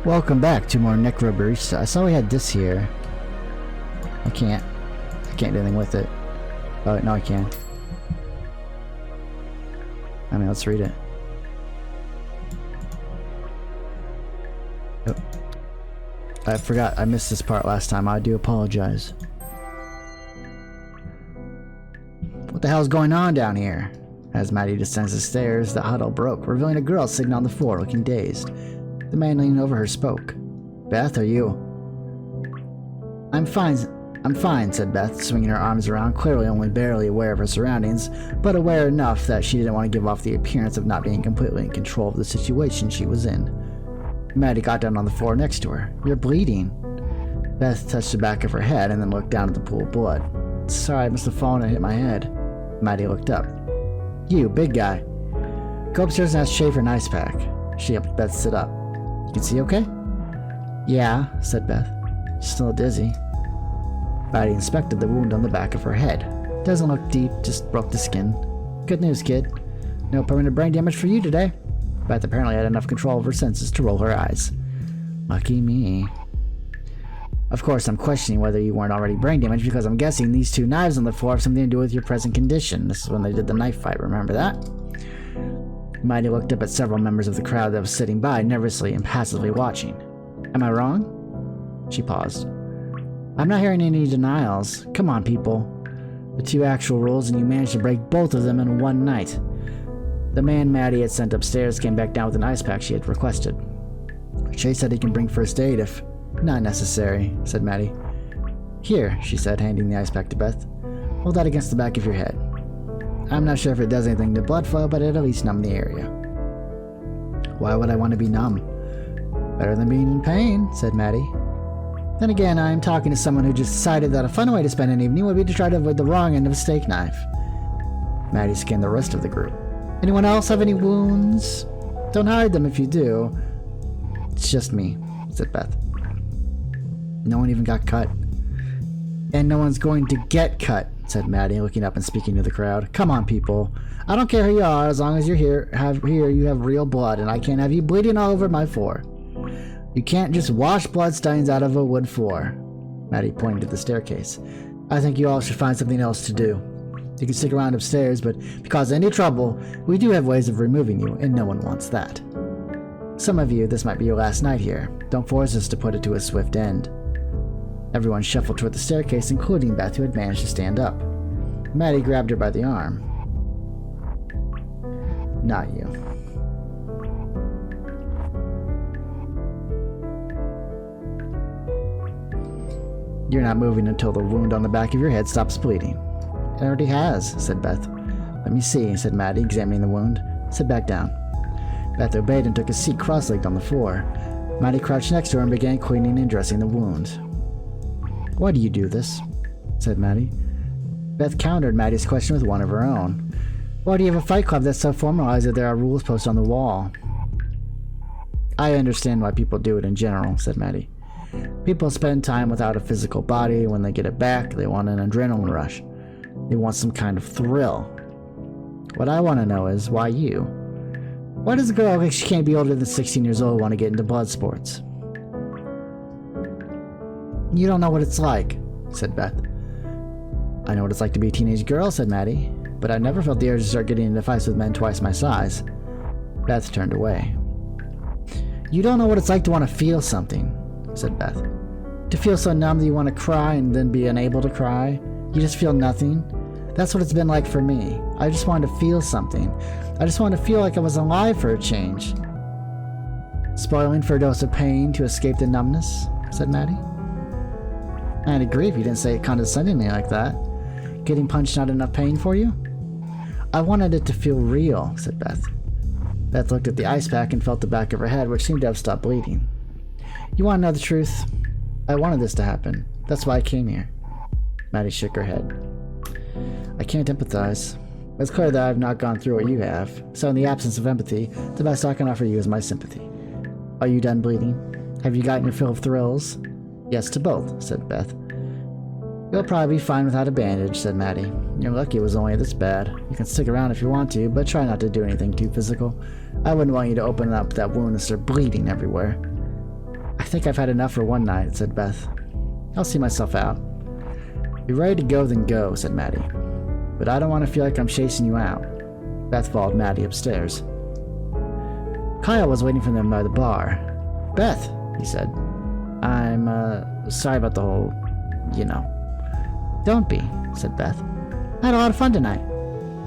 Welcome back to more Necrobarista. I saw we had this here. I can't do anything with it. Oh, no I can. I mean, let's read it. Oh. I forgot, I missed this part last time. I do apologize. What the hell's going on down here? As Maddie descends the stairs, the huddle broke, revealing a girl sitting on the floor looking dazed. The man leaning over her spoke. Beth, are you? I'm fine, said Beth, swinging her arms around, clearly only barely aware of her surroundings, but aware enough that she didn't want to give off the appearance of not being completely in control of the situation she was in. Maddie got down on the floor next to her. You're bleeding. Beth touched the back of her head and then looked down at the pool of blood. Sorry, I must have fallen and hit my head. Maddie looked up. You, big guy. Go upstairs and ask Shay for an ice pack. She helped Beth sit up. You can see okay? Yeah, said Beth. Still dizzy. Maddie inspected the wound on the back of her head. Doesn't look deep, just broke the skin. Good news, kid. No permanent brain damage for you today. Beth apparently had enough control of her senses to roll her eyes. Lucky me. Of course, I'm questioning whether you weren't already brain damaged because I'm guessing these two knives on the floor have something to do with your present condition. This is when they did the knife fight, remember that? Maddie looked up at several members of the crowd that was sitting by, nervously and passively watching. Am I wrong? She paused. I'm not hearing any denials. Come on, people. The two actual rules, and you managed to break both of them in one night. The man Maddie had sent upstairs came back down with an ice pack she had requested. Shay said he can bring first aid if... Not necessary, said Maddie. Here, she said, handing the ice pack to Beth. Hold that against the back of your head. I'm not sure if it does anything to blood flow, but it'll at least numb the area. Why would I want to be numb? Better than being in pain, said Maddie. Then again, I am talking to someone who just decided that a fun way to spend an evening would be to try to avoid the wrong end of a steak knife. Maddie scanned the rest of the group. Anyone else have any wounds? Don't hide them if you do. It's just me, said Beth. No one even got cut. And no one's going to get cut, said Maddie, looking up and speaking to the crowd. Come on, people. I don't care who you are, as long as you're here you have real blood, and I can't have you bleeding all over my floor. You can't just wash bloodstains out of a wood floor. Maddie pointed to the staircase. I think you all should find something else to do. You can stick around upstairs, but if you cause any trouble, we do have ways of removing you, and no one wants that. Some of you, this might be your last night here. Don't force us to put it to a swift end. Everyone shuffled toward the staircase, including Beth, who had managed to stand up. Maddie grabbed her by the arm. Not you. You're not moving until the wound on the back of your head stops bleeding. It already has, said Beth. Let me see, said Maddie, examining the wound. Sit back down. Beth obeyed and took a seat cross-legged on the floor. Maddie crouched next to her and began cleaning and dressing the wound. Why do you do this? Said Maddie. Beth countered Maddie's question with one of her own. Why do you have a fight club that's so formalized that there are rules posted on the wall? I understand why people do it in general, said Maddie. People spend time without a physical body. When they get it back, they want an adrenaline rush. They want some kind of thrill. What I want to know is, why you? Why does a girl who thinks she can't be older than 16 years old want to get into blood sports? You don't know what it's like, said Beth. I know what it's like to be a teenage girl, said Maddie, but I never felt the urge to start getting into fights with men twice my size. Beth turned away. You don't know what it's like to want to feel something, said Beth. To feel so numb that you want to cry and then be unable to cry. You just feel nothing. That's what it's been like for me. I just wanted to feel something. I just wanted to feel like I was alive for a change. Spoiling for a dose of pain to escape the numbness, said Maddie. I'd agree if you didn't say it condescendingly like that. Getting punched not enough pain for you? I wanted it to feel real, said Beth. Beth looked at the ice pack and felt the back of her head, which seemed to have stopped bleeding. You want to know the truth? I wanted this to happen. That's why I came here. Maddie shook her head. I can't empathize. It's clear that I've not gone through what you have, so in the absence of empathy, the best I can offer you is my sympathy. Are you done bleeding? Have you gotten your fill of thrills? Yes to both, said Beth. You'll probably be fine without a bandage, said Maddie. You're lucky it was only this bad. You can stick around if you want to, but try not to do anything too physical. I wouldn't want you to open up that wound and start bleeding everywhere. I think I've had enough for one night, said Beth. I'll see myself out. If you're ready to go, then go, said Maddie. But I don't want to feel like I'm chasing you out. Beth followed Maddie upstairs. Kyle was waiting for them by the bar. Beth, he said. I'm, sorry about the whole, you know. Don't be, said Beth. I had a lot of fun tonight.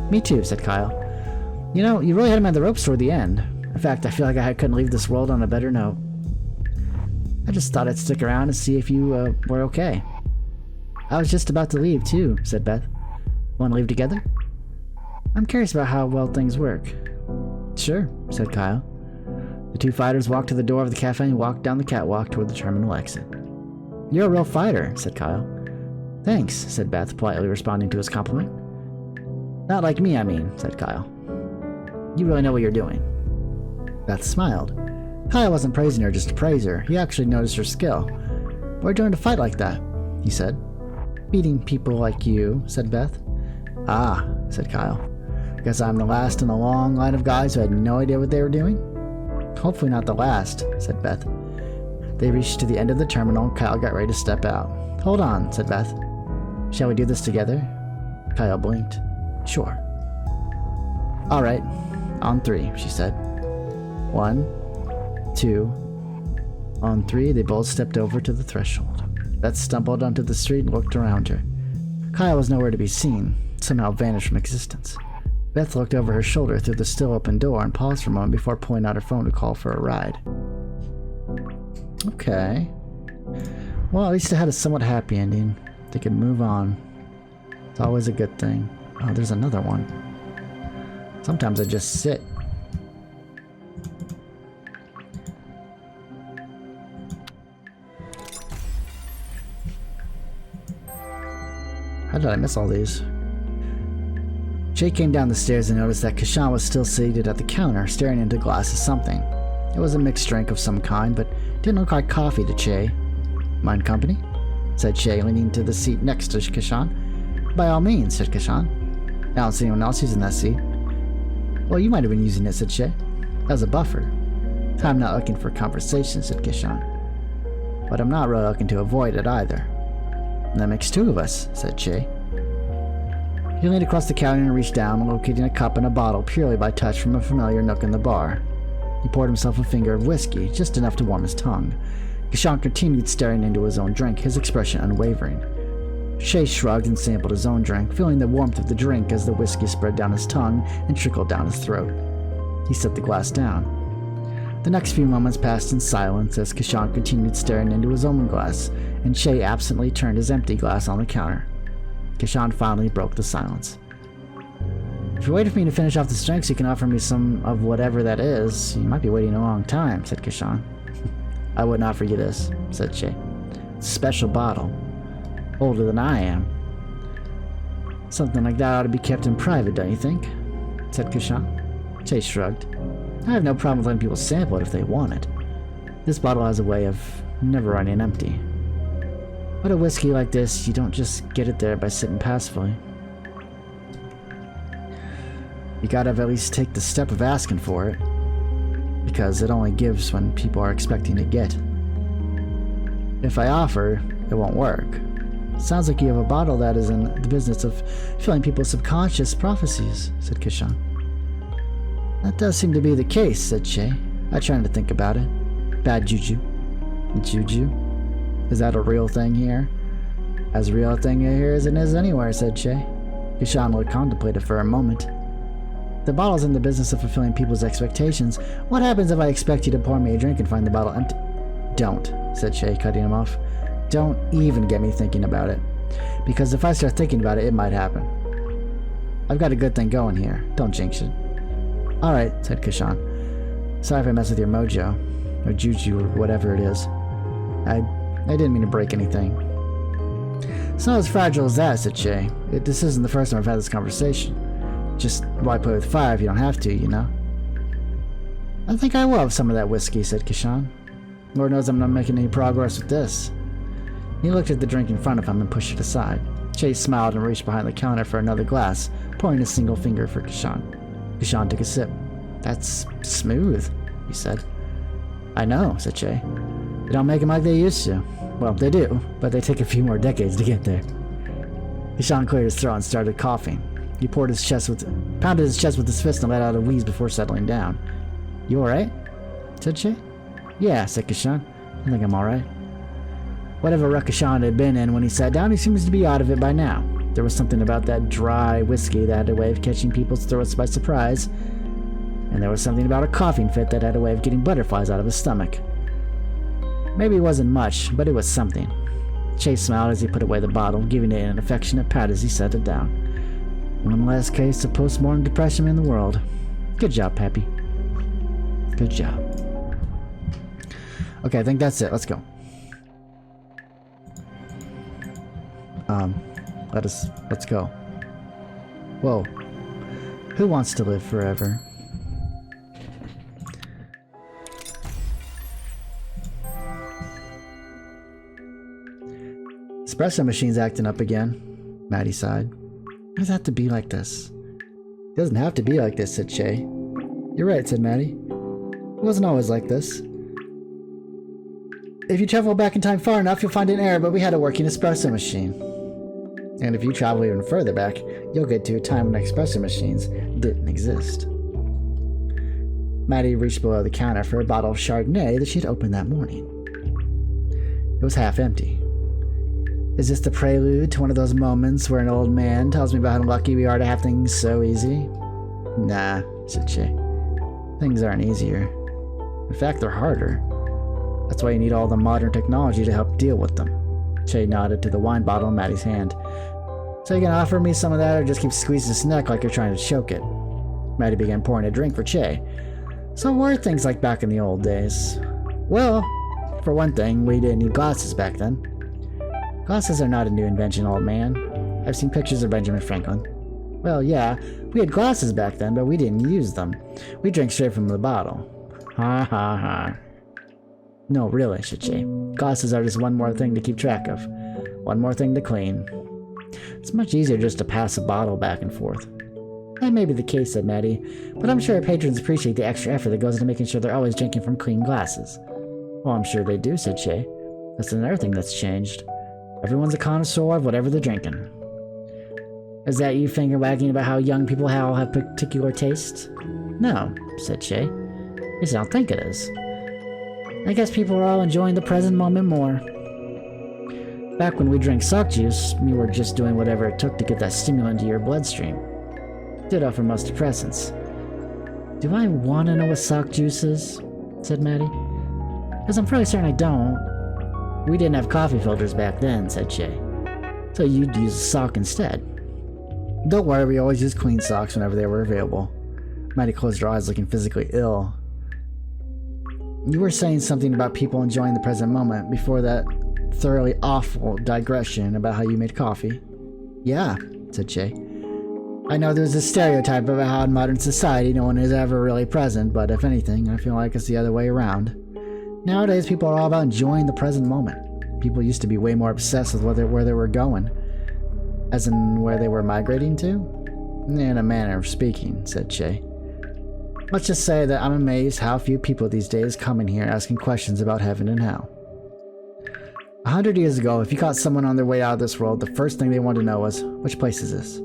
Me too, said Kyle. You know, you really had him at the ropes toward the end. In fact, I feel like I couldn't leave this world on a better note. I just thought I'd stick around and see if you, were okay. I was just about to leave, too, said Beth. Want to leave together? I'm curious about how well things work. Sure, said Kyle. The two fighters walked to the door of the cafe and walked down the catwalk toward the terminal exit. You're a real fighter, said Kyle. Thanks, said Beth, politely responding to his compliment. Not like me, I mean, said Kyle. You really know what you're doing. Beth smiled. Kyle wasn't praising her just to praise her. He actually noticed her skill. Where'd you learn to fight like that? He said. Beating people like you, said Beth. Ah, said Kyle. Guess I'm the last in a long line of guys who had no idea what they were doing? Hopefully not the last, said Beth. They reached to the end of the terminal and Kyle got ready to step out. Hold on, said Beth. Shall we do this together? Kyle blinked. Sure. All right, on 3, she said. 1, 2. On 3, they both stepped over to the threshold. Beth stumbled onto the street and looked around her. Kyle was nowhere to be seen, somehow vanished from existence. Beth looked over her shoulder through the still open door and paused for a moment before pulling out her phone to call for a ride. Okay. Well, at least it had a somewhat happy ending. They could move on. It's always a good thing. Oh, there's another one. Sometimes I just sit. How did I miss all these? Shay came down the stairs and noticed that Kashan was still seated at the counter, staring into a glass of something. It was a mixed drink of some kind, but didn't look like coffee to Shay. Mind company? Said Shay, leaning to the seat next to Kashan. By all means, said Kashan. I don't see anyone else using that seat. Well, you might have been using it, said Shay. As a buffer. I'm not looking for conversation, said Kashan. But I'm not really looking to avoid it either. That makes 2 of us, said Shay. He leaned across the counter and reached down, locating a cup and a bottle purely by touch from a familiar nook in the bar. He poured himself a finger of whiskey, just enough to warm his tongue. Kashan continued staring into his own drink, his expression unwavering. Shay shrugged and sampled his own drink, feeling the warmth of the drink as the whiskey spread down his tongue and trickled down his throat. He set the glass down. The next few moments passed in silence as Kashan continued staring into his own glass, and Shay absently turned his empty glass on the counter. Kashan finally broke the silence. If you're waiting for me to finish off this drink so you can offer me some of whatever that is, you might be waiting a long time, said Kashan. I wouldn't offer you this, said Shay. It's a special bottle. Older than I am. Something like that ought to be kept in private, don't you think? Said Kashan. Shay shrugged. I have no problem with letting people sample it if they want it. This bottle has a way of never running empty. But a whiskey like this, you don't just get it there by sitting passively. You gotta at least take the step of asking for it. Because it only gives when people are expecting to get. If I offer, it won't work. Sounds like you have a bottle that is in the business of filling people's subconscious prophecies, said Kashan. That does seem to be the case, said Shay. I tried to think about it. Bad juju. Juju? Is that a real thing here? As real a thing here as it is anywhere, said Shay. Kashan looked contemplative for a moment. The bottle's in the business of fulfilling people's expectations. What happens if I expect you to pour me a drink and find the bottle empty? Don't, said Shay, cutting him off. Don't even get me thinking about it. Because if I start thinking about it, it might happen. I've got a good thing going here. Don't jinx it. Alright, said Kashan. Sorry if I mess with your mojo. Or juju, or whatever it is. I didn't mean to break anything. It's not as fragile as that, said Shay. This isn't the first time I've had this conversation. Just why play with fire if you don't have to, you know? I think I will have some of that whiskey, said Kashan. Lord knows I'm not making any progress with this. He looked at the drink in front of him and pushed it aside. Shay smiled and reached behind the counter for another glass, pouring a single finger for Kashan. Kashan took a sip. That's smooth, he said. I know, said Shay. They don't make them like they used to. Well, they do, but they take a few more decades to get there. Kashan cleared his throat and started coughing. He pounded his chest with his fist and let out a wheeze before settling down. You alright? Said Shay. Yeah, said Kashan. I think I'm alright. Whatever rut Kashan had been in when he sat down, he seems to be out of it by now. There was something about that dry whiskey that had a way of catching people's throats by surprise. And there was something about a coughing fit that had a way of getting butterflies out of his stomach. Maybe it wasn't much, but it was something. Chase smiled as he put away the bottle, giving it an affectionate pat as he set it down. One last case of postmortem depression in the world. Good job, Pappy. Good job. Okay, I think that's it. Let's go. Let's go. Whoa. Who wants to live forever? Espresso machine's acting up again. Maddie sighed. Why does it have to be like this? It doesn't have to be like this, said Shay. You're right, said Maddie. It wasn't always like this. If you travel back in time far enough, you'll find an error, but we had a working espresso machine. And if you travel even further back, you'll get to a time when espresso machines didn't exist. Maddie reached below the counter for a bottle of Chardonnay that she'd opened that morning. It was half empty. Is this the prelude to one of those moments where an old man tells me about how lucky we are to have things so easy? Nah, said Shay. Things aren't easier. In fact, they're harder. That's why you need all the modern technology to help deal with them. Shay nodded to the wine bottle in Maddie's hand. So you can offer me some of that or just keep squeezing his neck like you're trying to choke it? Maddie began pouring a drink for Shay. So what were things like back in the old days? Well, for one thing, we didn't need glasses back then. Glasses are not a new invention, old man. I've seen pictures of Benjamin Franklin. Well, yeah, we had glasses back then, but we didn't use them. We drank straight from the bottle. Ha ha ha. No, really, said Shay. Glasses are just one more thing to keep track of. One more thing to clean. It's much easier just to pass a bottle back and forth. That may be the case, said Maddie, but I'm sure our patrons appreciate the extra effort that goes into making sure they're always drinking from clean glasses. Well, I'm sure they do, said Shay. That's another thing that's changed. Everyone's a connoisseur of whatever they're drinking. Is that you finger-wagging about how young people all have particular tastes? No, said Shay. At least I don't think it is. I guess people are all enjoying the present moment more. Back when we drank sock juice, we were just doing whatever it took to get that stimulant into your bloodstream. Ditto for most depressants. Do I want to know what sock juice is? Said Maddie. Because I'm fairly certain I don't. We didn't have coffee filters back then, said Shay. So you'd use a sock instead. Don't worry, we always used clean socks whenever they were available. Maddie closed her eyes, looking physically ill. You were saying something about people enjoying the present moment before that thoroughly awful digression about how you made coffee. Yeah, said Shay. I know there's a stereotype about how in modern society no one is ever really present, but if anything, I feel like it's the other way around. Nowadays, people are all about enjoying the present moment. People used to be way more obsessed with where they were going. As in, where they were migrating to? In a manner of speaking, said Shay. Let's just say that I'm amazed how few people these days come in here asking questions about heaven and hell. 100 years ago, if you caught someone on their way out of this world, the first thing they wanted to know was, which place is this?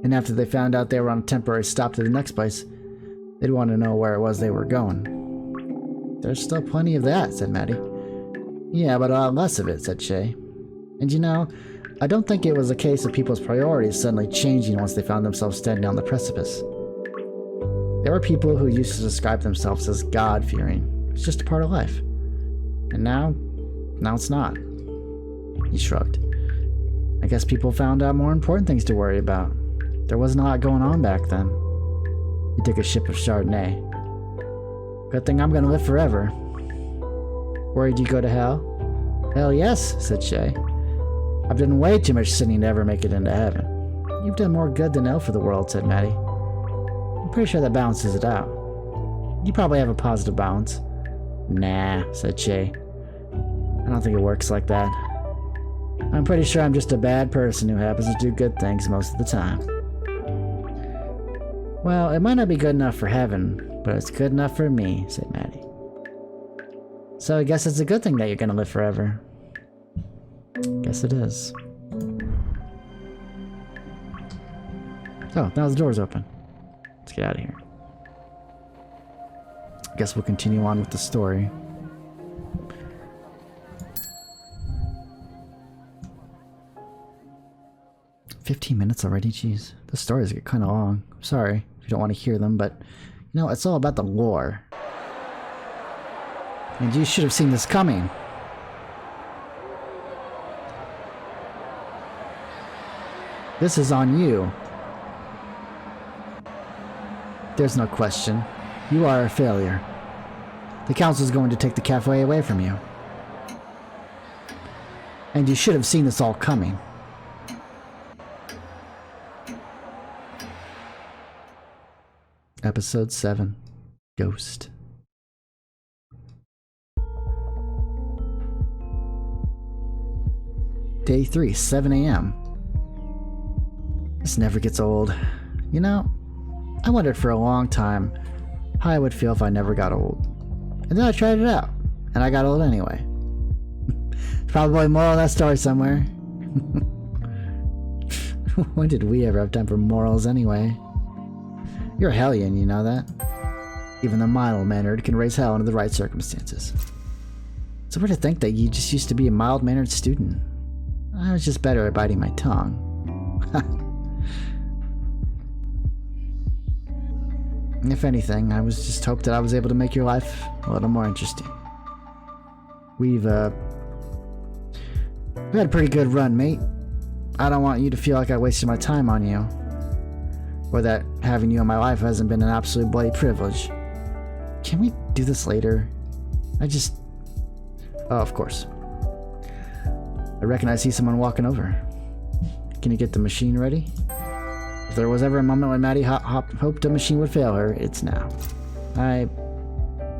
And after they found out they were on a temporary stop to the next place, they'd want to know where it was they were going. There's still plenty of that, said Maddie. Yeah, but a lot less of it, said Shay. And you know, I don't think it was a case of people's priorities suddenly changing once they found themselves standing on the precipice. There were people who used to describe themselves as God-fearing. It's just a part of life. And now it's not. He shrugged. I guess people found out more important things to worry about. There wasn't a lot going on back then. He took a sip of Chardonnay. Good thing I'm gonna live forever. Worried you go to hell? Hell yes, said Shay. I've done way too much sinning to ever make it into heaven. You've done more good than ill for the world, said Maddie. I'm pretty sure that balances it out. You probably have a positive balance. Nah, said Shay. I don't think it works like that. I'm pretty sure I'm just a bad person who happens to do good things most of the time. Well, it might not be good enough for heaven, but it's good enough for me, said Maddie. So I guess it's a good thing that you're gonna live forever. Guess it is. Oh, now the door's open. Let's get out of here. Guess we'll continue on with the story. "15 minutes already? Jeez. The stories get kind of long. Sorry if you don't want to hear them, but you know, it's all about the lore. And you should have seen this coming. This is on you. There's no question. You are a failure. The council is going to take the cafe away from you. And you should have seen this all coming." Episode 7. Ghost. Day 3, 7 a.m. This never gets old. You know, I wondered for a long time how I would feel if I never got old. And then I tried it out, and I got old anyway. Probably moral of that story somewhere. When did we ever have time for morals anyway? You're a hellion, you know that? Even the mild-mannered can raise hell under the right circumstances. So weird to think that you just used to be a mild-mannered student. I was just better at biting my tongue. If anything, I was just hoped that I was able to make your life a little more interesting. We've had a pretty good run, mate. I don't want you to feel like I wasted my time on you. Or that having you in my life hasn't been an absolute bloody privilege. Can we do this later? Oh, of course. I reckon I see someone walking over. Can you get the machine ready? If there was ever a moment when Maddie hoped a machine would fail her, it's now.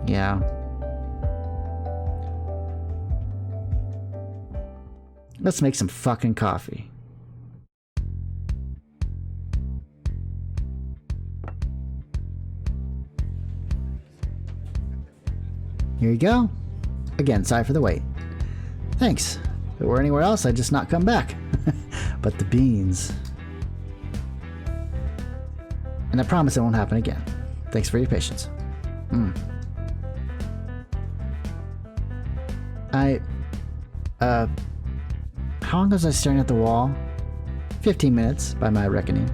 Yeah. Let's make some fucking coffee. Here you go. Again, sorry for the wait. Thanks. If it were anywhere else, I'd just not come back. But the beans. And I promise it won't happen again. Thanks for your patience. How long was I staring at the wall? 15 minutes, by my reckoning.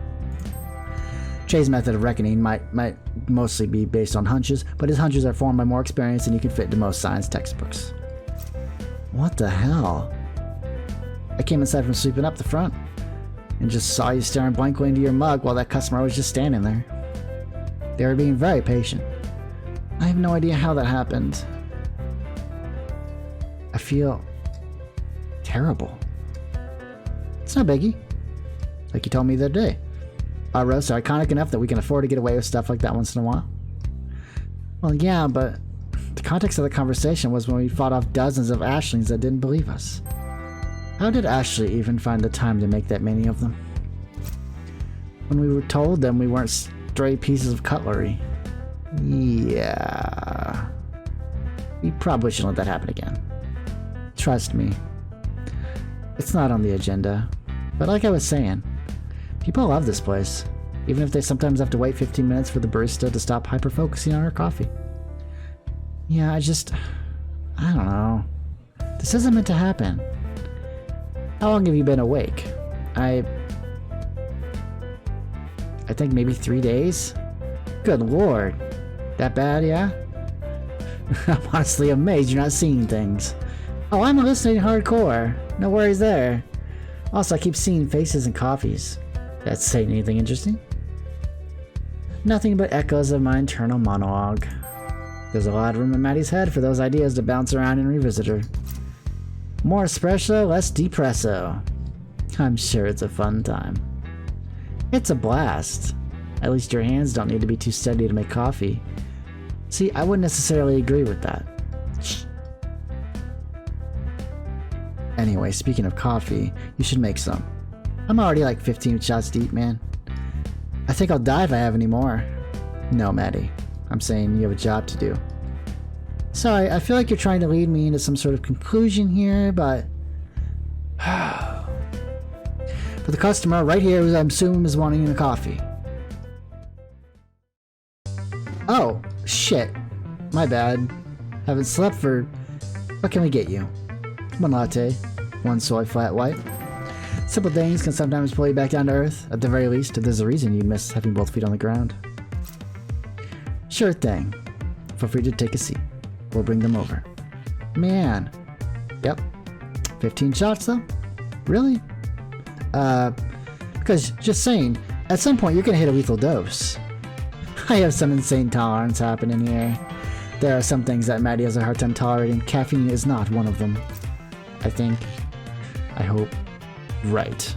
Jay's method of reckoning might mostly be based on hunches, but his hunches are formed by more experience than you can fit into most science textbooks. What the hell? I came inside from sweeping up the front and just saw you staring blankly into your mug while that customer was just standing there. They were being very patient. I have no idea how that happened. I feel terrible. It's no biggie. Like you told me the other day. Our roasts are iconic enough that we can afford to get away with stuff like that once in a while. Well, yeah, but the context of the conversation was when we fought off dozens of Ashlings that didn't believe us. How did Ashley even find the time to make that many of them? When we were told them we weren't stray pieces of cutlery. Yeah. We probably shouldn't let that happen again. Trust me. It's not on the agenda. But like I was saying, people love this place, even if they sometimes have to wait 15 minutes for the barista to stop hyper-focusing on her coffee. Yeah, I don't know. This isn't meant to happen. How long have you been awake? I think maybe 3 days? Good lord. That bad, yeah? I'm honestly amazed you're not seeing things. Oh, I'm listening hardcore. No worries there. Also, I keep seeing faces and coffees. That's saying anything interesting? Nothing but echoes of my internal monologue. There's a lot of room in Maddie's head for those ideas to bounce around and revisit her. More espresso, less depresso. I'm sure it's a fun time. It's a blast. At least your hands don't need to be too steady to make coffee. See, I wouldn't necessarily agree with that. Shh. Anyway, speaking of coffee, you should make some. I'm already like 15 shots deep, man. I think I'll die if I have any more. No, Maddie. I'm saying you have a job to do. Sorry, I feel like you're trying to lead me into some sort of conclusion here, but... For the customer right here, who I'm assuming is wanting a coffee. Oh, shit. My bad. Haven't slept for... What can we get you? One latte. One soy flat white. Simple things can sometimes pull you back down to earth. At the very least, if there's a reason you miss having both feet on the ground. Sure thing. Feel free to take a seat. We'll bring them over. Man. Yep. 15 shots though? Really? Because just saying, at some point you're gonna hit a lethal dose. I have some insane tolerance happening here. There are some things that Maddie has a hard time tolerating. Caffeine is not one of them. I think. I hope. Right.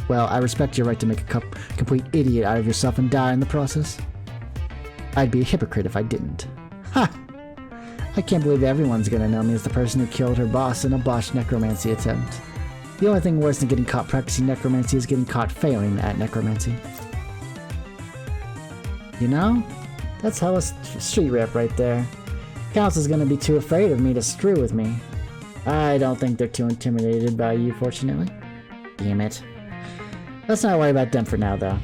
Well, I respect your right to make a complete idiot out of yourself and die in the process. I'd be a hypocrite if I didn't. Ha! I can't believe everyone's gonna know me as the person who killed her boss in a botched necromancy attempt. The only thing worse than getting caught practicing necromancy is getting caught failing at necromancy. You know? That's how a street rep right there. Council's gonna be too afraid of me to screw with me. I don't think they're too intimidated by you, fortunately. Damn it. Let's not worry about them for now, though.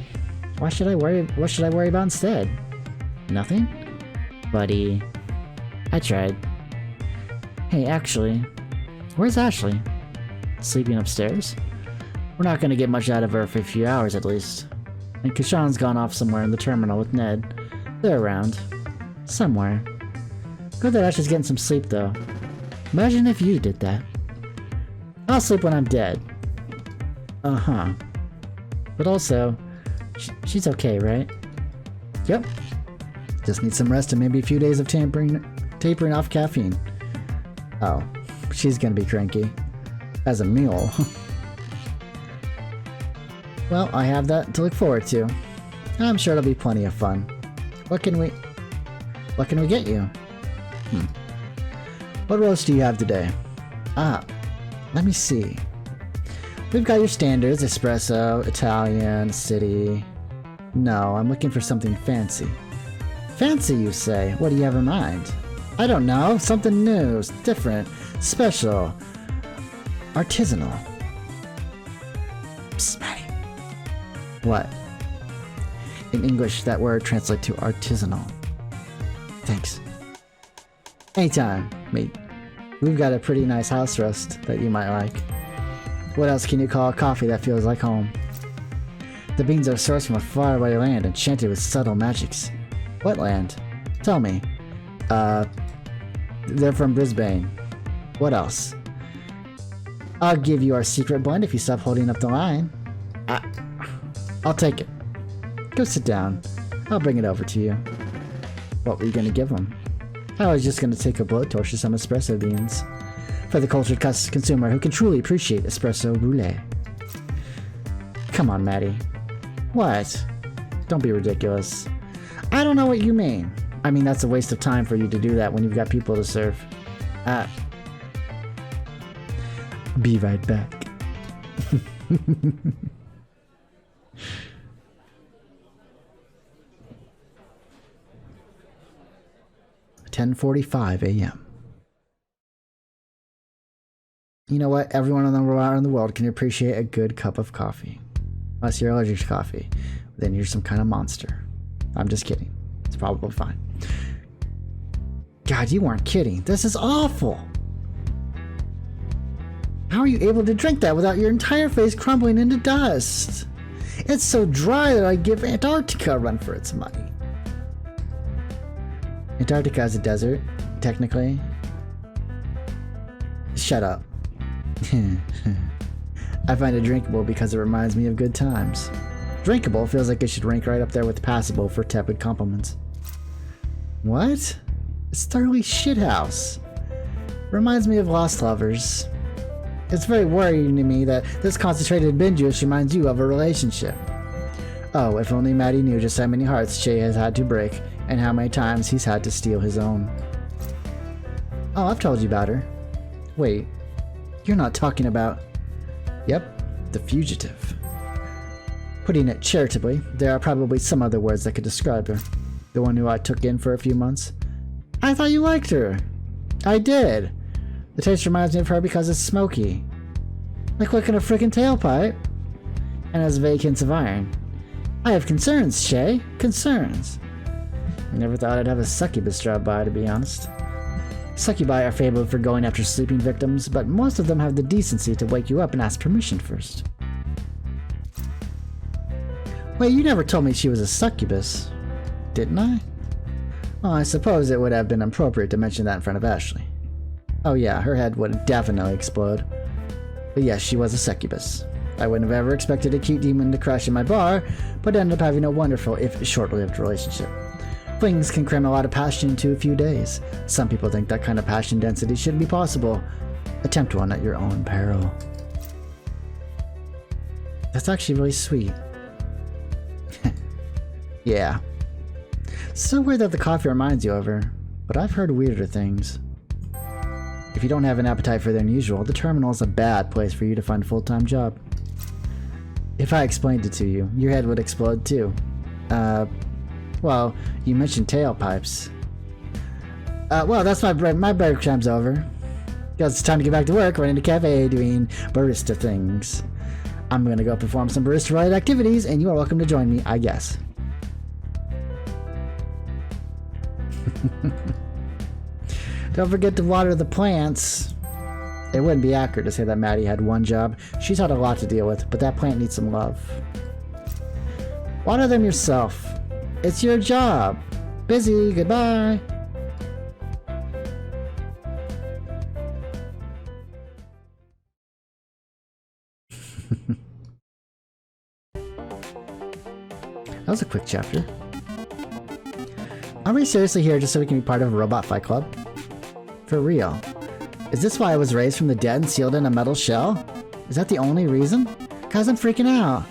What should I worry about instead? Nothing? Buddy. I tried. Hey, actually, where's Ashley? Sleeping upstairs? We're not gonna get much out of her for a few hours at least. And Kashan's gone off somewhere in the terminal with Ned. They're around. Somewhere. Good that Ashley's getting some sleep though. Imagine if you did that. I'll sleep when I'm dead. Uh-huh. But also, she's okay, right? Yep. Just need some rest and maybe a few days of tapering off caffeine. Oh, she's gonna be cranky. As a mule. Well, I have that to look forward to. I'm sure it'll be plenty of fun. What can we get you? What roast do you have today? Let me see. We've got your standards, espresso, Italian, city. No, I'm looking for something fancy. Fancy, you say? What do you have in mind? I don't know. Something new, different, special, artisanal. Psst, Maddie. What? In English, that word translates to artisanal. Thanks. Anytime, mate. We've got a pretty nice house roast that you might like. What else can you call a coffee that feels like home? The beans are sourced from a faraway land enchanted with subtle magics. What land? Tell me. They're from Brisbane. What else? I'll give you our secret blend if you stop holding up the line. I'll take it. Go sit down. I'll bring it over to you. What were you gonna give them? I was just gonna take a blowtorch to some espresso beans. For the cultured consumer who can truly appreciate espresso brulee. Come on, Maddie. What? Don't be ridiculous. I don't know what you mean. I mean, that's a waste of time for you to do that when you've got people to serve. Be right back. 10:45 a.m. You know what? Everyone around the world can appreciate a good cup of coffee. Unless you're allergic to coffee. Then you're some kind of monster. I'm just kidding. It's probably fine. God, you weren't kidding. This is awful. How are you able to drink that without your entire face crumbling into dust? It's so dry that I'd give Antarctica a run for its money. Antarctica is a desert, technically. Shut up. I find it drinkable because it reminds me of good times. Drinkable feels like it should rank right up there with passable for tepid compliments. What? It's thoroughly shithouse. Reminds me of Lost Lovers. It's very worrying to me that this concentrated binge juice reminds you of a relationship. Oh, if only Maddie knew just how many hearts Shay has had to break, and how many times he's had to steal his own. Oh, I've told you about her. Wait, you're not talking about... Yep, the fugitive. Putting it charitably, there are probably some other words that could describe her. The one who I took in for a few months. I thought you liked her. I did. The taste reminds me of her because it's smoky. Like licking a freaking tailpipe. And has vague hints of iron. I have concerns, Shay. Concerns. I never thought I'd have a succubus drop by, to be honest. Succubi are fabled for going after sleeping victims, but most of them have the decency to wake you up and ask permission first. Wait, you never told me she was a succubus, didn't I? Well, I suppose it would have been appropriate to mention that in front of Ashley. Oh yeah, her head would definitely explode. But yes, she was a succubus. I wouldn't have ever expected a cute demon to crash in my bar, but ended up having a wonderful, if short-lived, relationship. Flings can cram a lot of passion into a few days. Some people think that kind of passion density shouldn't be possible. Attempt one at your own peril. That's actually really sweet. Yeah. So weird that the coffee reminds you of her, but I've heard weirder things. If you don't have an appetite for the unusual, the terminal is a bad place for you to find a full-time job. If I explained it to you, your head would explode too. Well, you mentioned tailpipes. Well, that's my break time's over. Guess it's time to get back to work, running the cafe, doing barista things. I'm gonna go perform some barista-related activities, and you are welcome to join me, I guess. Don't forget to water the plants. It wouldn't be accurate to say that Maddie had one job. She's had a lot to deal with, but that plant needs some love. Water them yourself. It's your job. Busy. Goodbye. That was a quick chapter. Are we seriously here just so we can be part of a robot fight club? For real. Is this why I was raised from the dead and sealed in a metal shell? Is that the only reason? Guys, I'm freaking out.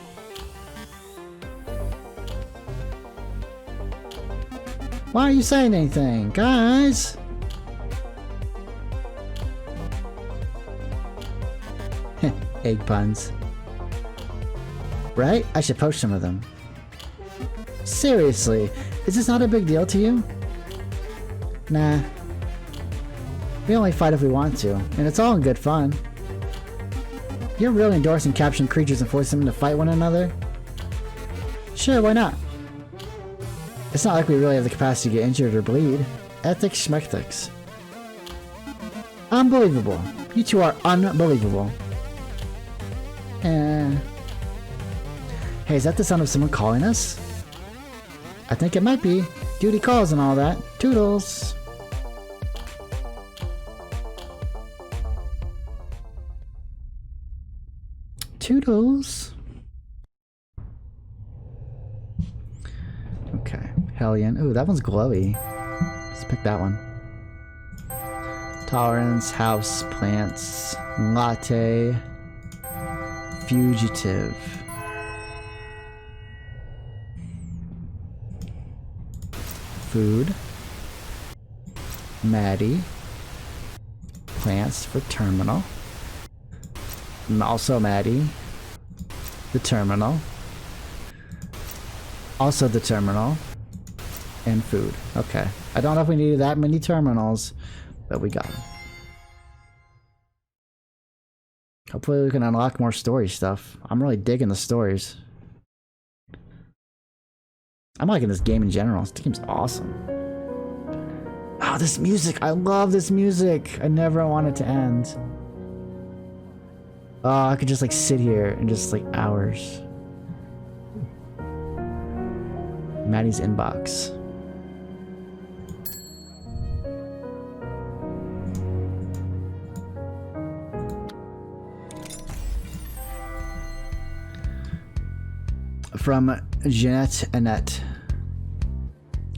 Why aren't you saying anything? Guys! Egg puns. Right? I should post some of them. Seriously, is this not a big deal to you? Nah. We only fight if we want to, and it's all in good fun. You're really endorsing capturing creatures and forcing them to fight one another? Sure, why not? It's not like we really have the capacity to get injured or bleed. Ethics schmectics. Unbelievable. You two are unbelievable. Hey, is that the sound of someone calling us? I think it might be. Duty calls and all that. Toodles. Toodles. Okay. Hellion. Ooh, that one's glowy. Let's pick that one. Tolerance, house, plants, latte, fugitive. Food. Maddie. Plants for terminal. Also Maddie. The terminal. Also the terminal. And food. Okay. I don't know if we needed that many terminals, but we got them. Hopefully we can unlock more story stuff. I'm really digging the stories. I'm liking this game in general. This game's awesome. Oh, this music. I love this music. I never want it to end. Oh, I could just like sit here and just like hours. Maddie's inbox. From Jeanette Annette.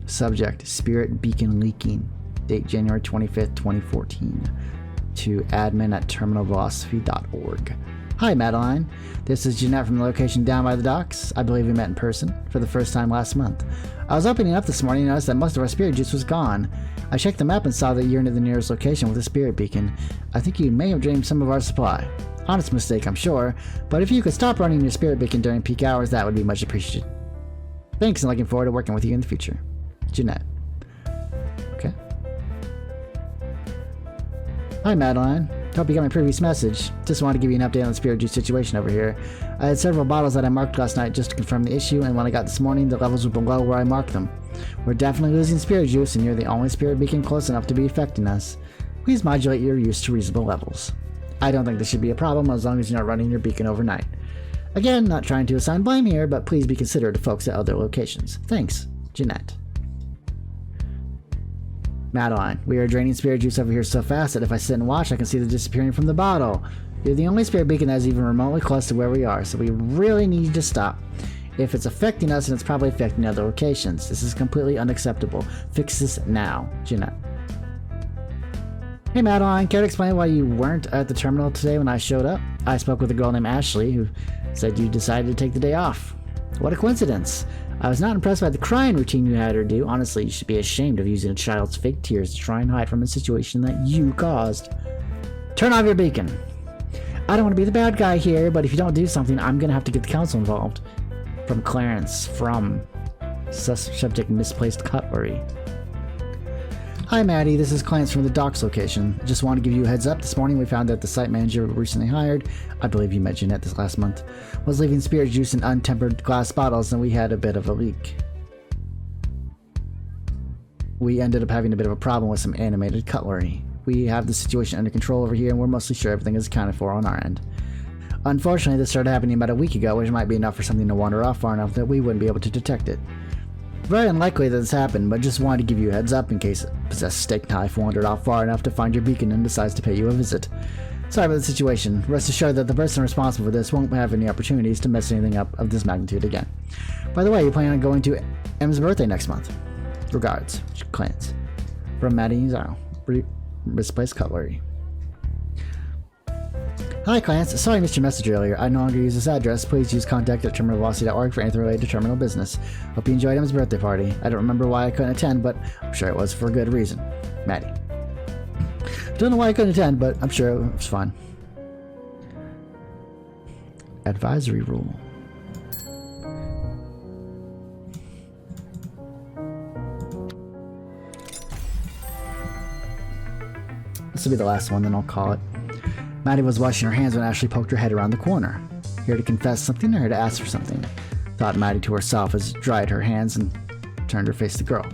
Subject, Spirit Beacon Leaking. Date January 25th, 2014. To admin@terminalvelocity.org. Hi, Madeline. This is Jeanette from the location down by the docks. I believe we met in person for the first time last month. I was opening up this morning and noticed that most of our spirit juice was gone. I checked the map and saw that you're near the nearest location with a spirit beacon. I think you may have drained some of our supply. Honest mistake, I'm sure, but if you could stop running your spirit beacon during peak hours, that would be much appreciated. Thanks, and looking forward to working with you in the future. Jeanette. Okay. Hi, Madeline. Hope you got my previous message. Just wanted to give you an update on the spirit juice situation over here. I had several bottles that I marked last night just to confirm the issue, and when I got this morning, the levels were below where I marked them. We're definitely losing spirit juice, and you're the only spirit beacon close enough to be affecting us. Please modulate your use to reasonable levels. I don't think this should be a problem as long as you're not running your beacon overnight. Again, not trying to assign blame here, but please be considerate of folks at other locations. Thanks, Jeanette. Madeline, we are draining spirit juice over here so fast that if I sit and watch, I can see it disappearing from the bottle. You're the only spirit beacon that is even remotely close to where we are, so we really need you to stop. If it's affecting us, then it's probably affecting other locations. This is completely unacceptable. Fix this now, Jeanette. Hey Madeline, care to explain why you weren't at the terminal today when I showed up? I spoke with a girl named Ashley who said you decided to take the day off. What a coincidence. I was not impressed by the crying routine you had her do. Honestly, you should be ashamed of using a child's fake tears to try and hide from a situation that you caused. Turn off your beacon. I don't want to be the bad guy here, but if you don't do something, I'm going to have to get the council involved. From Clarence, from subject misplaced cutlery. Hi Maddie, this is Clarence from the docks location. Just want to give you a heads up. This morning we found that the site manager we recently hired, I believe you met Jeanette this last month, was leaving spirit juice in untempered glass bottles, and we had a bit of a leak. We ended up having a bit of a problem with some animated cutlery. We have the situation under control over here, and we're mostly sure everything is accounted for on our end. Unfortunately, this started happening about a week ago, which might be enough for something to wander off far enough that we wouldn't be able to detect it. Very unlikely that this happened, but just wanted to give you a heads up in case a possessed steak knife wandered off far enough to find your beacon and decides to pay you a visit. Sorry about the situation. Rest assured that the person responsible for this won't have any opportunities to mess anything up of this magnitude again. By the way, you plan on going to M's birthday next month. Regards, Clarence. From Maddie Zile. Misplaced cutlery. Hi Clarence, sorry I missed your message earlier. I no longer use this address. Please use contact@terminalvelocity.org for anything related to terminal business. Hope you enjoyed Em's birthday party. I don't remember why I couldn't attend, but I'm sure it was for a good reason. Maddie. Don't know why I couldn't attend, but I'm sure it was fun. Advisory rule. This will be the last one, then I'll call it. Maddie was washing her hands when Ashley poked her head around the corner. Here to confess something or here to ask for something? Thought Maddie to herself as she dried her hands and turned her face to the girl.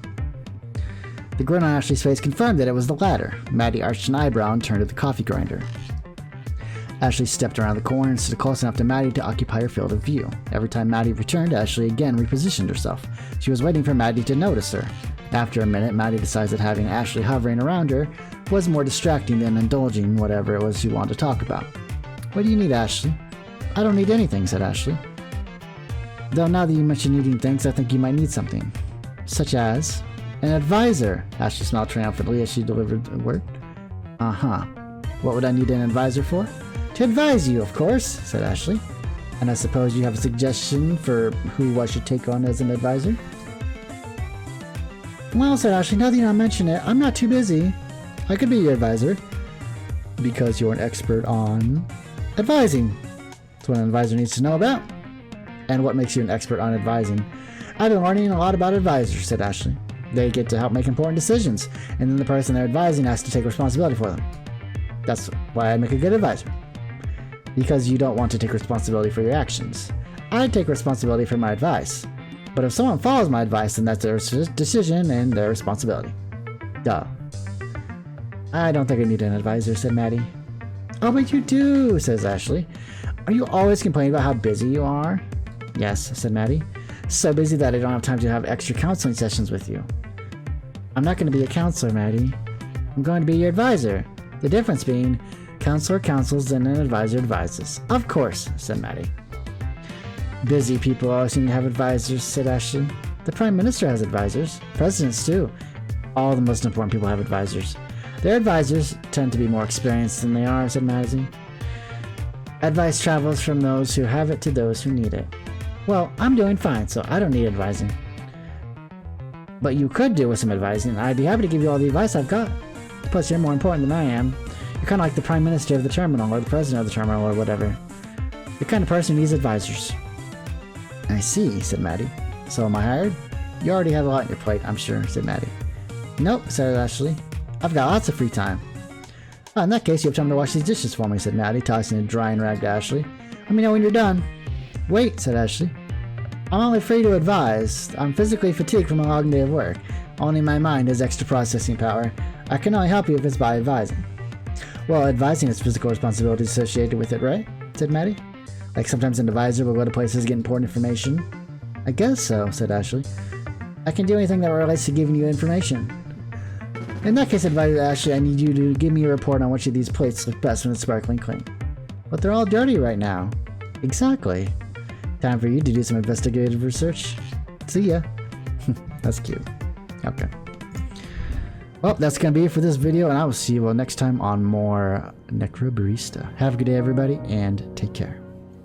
The grin on Ashley's face confirmed that it was the latter. Maddie arched an eyebrow and turned to the coffee grinder. Ashley stepped around the corner and stood close enough to Maddie to occupy her field of view. Every time Maddie returned, Ashley again repositioned herself. She was waiting for Maddie to notice her. After a minute, Maddie decided that having Ashley hovering around her was more distracting than indulging whatever it was she wanted to talk about. What do you need, Ashley? I don't need anything, said Ashley. Though now that you mention needing things, I think you might need something. Such as an advisor. Ashley smiled triumphantly as she delivered the word. Uh-huh. What would I need an advisor for? To advise you, of course, said Ashley. And I suppose you have a suggestion for who I should take on as an advisor? Well, said Ashley, now that you not mention it, I'm not too busy. I could be your advisor. Because you're an expert on advising. That's what an advisor needs to know about. And what makes you an expert on advising? I've been learning a lot about advisors, said Ashley. They get to help make important decisions, and then the person they're advising has to take responsibility for them. That's why I make a good advisor. Because you don't want to take responsibility for your actions. I take responsibility for my advice. But if someone follows my advice, then that's their decision and their responsibility. Duh. I don't think I need an advisor, said Maddie. Oh, but you do, says Ashley. Are you always complaining about how busy you are? Yes, said Maddie. So busy that I don't have time to have extra counseling sessions with you. I'm not going to be a counselor, Maddie. I'm going to be your advisor. The difference being, counselor counsels and an advisor advises. Of course, said Maddie. Busy people always seem to have advisors, said Ashley. The Prime Minister has advisors. Presidents too. All the most important people have advisors. Their advisors tend to be more experienced than they are, said Maddie. Advice travels from those who have it to those who need it. Well, I'm doing fine, so I don't need advising. But you could do with some advising, and I'd be happy to give you all the advice I've got. Plus, you're more important than I am. You're kind of like the Prime Minister of the terminal, or the President of the terminal, or whatever. You're the kind of person who needs advisors. I see, said Maddie. So am I hired? You already have a lot on your plate, I'm sure, said Maddie. Nope, said Ashley. I've got lots of free time. Oh, in that case, you have time to wash these dishes for me, said Maddie, tossing a drying rag to Ashley. Let me know when you're done. Wait, said Ashley. I'm only free to advise. I'm physically fatigued from a long day of work. Only my mind has extra processing power. I can only help you if it's by advising. Well, advising has physical responsibilities associated with it, right? Said Maddie. Like sometimes an advisor will go to places to get important information. I guess so, said Ashley. I can do anything that relates to giving you information. In that case, advisor Ashley, I need you to give me a report on which of these plates look best when it's sparkling clean. But they're all dirty right now. Exactly. Time for you to do some investigative research. See ya. That's cute. Okay. Well, that's going to be it for this video, and I will see you all next time on more Necrobarista. Have a good day, everybody, and take care.